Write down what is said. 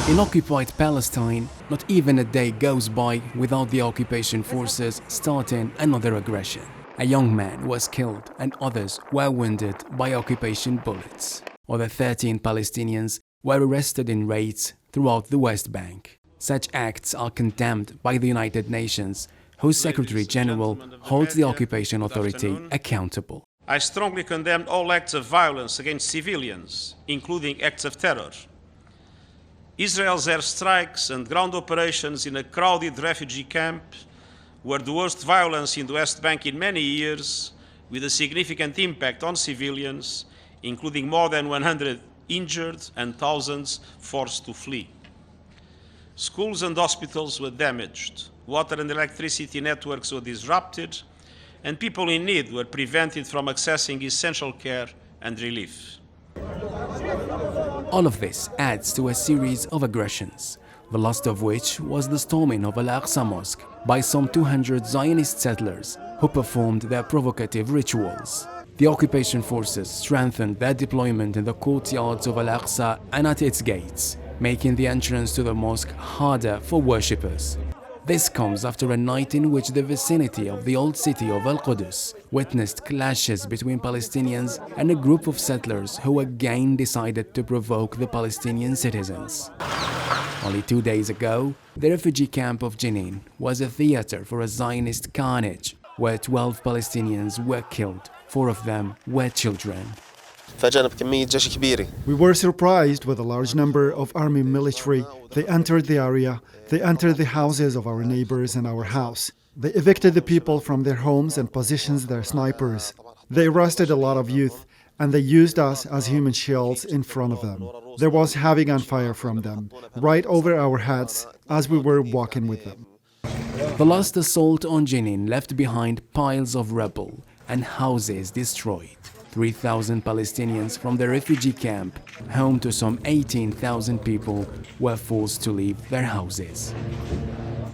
In occupied Palestine, not even a day goes by without the occupation forces starting another aggression. A young man was killed and others were wounded by occupation bullets. Other 13 Palestinians were arrested in raids throughout the West Bank. Such acts are condemned by the United Nations, whose Secretary General holds the occupation authority accountable. I strongly condemn all acts of violence against civilians, including acts of terror. Israel's airstrikes and ground operations in a crowded refugee camp were the worst violence in the West Bank in many years, with a significant impact on civilians, including more than 100 injured and thousands forced to flee. Schools and hospitals were damaged, water and electricity networks were disrupted, and people in need were prevented from accessing essential care and relief. All of this adds to a series of aggressions, the last of which was the storming of Al-Aqsa Mosque by some 200 Zionist settlers who performed their provocative rituals. The occupation forces strengthened their deployment in the courtyards of Al-Aqsa and at its gates, making the entrance to the mosque harder for worshippers. This comes after a night in which the vicinity of the old city of Al-Qudus witnessed clashes between Palestinians and a group of settlers who again decided to provoke the Palestinian citizens. Only 2 days ago, the refugee camp of Jenin was a theater for a Zionist carnage, where 12 Palestinians were killed. 4 of them were children. We were surprised with a large number of army military. They entered the area, they entered the houses of our neighbors and our house. They evicted the people from their homes and positioned their snipers. They arrested a lot of youth, and they used us as human shields in front of them. There was heavy gunfire from them, right over our heads as we were walking with them. The last assault on Jenin left behind piles of rubble and houses destroyed. 3,000 Palestinians from the refugee camp, home to some 18,000 people, were forced to leave their houses.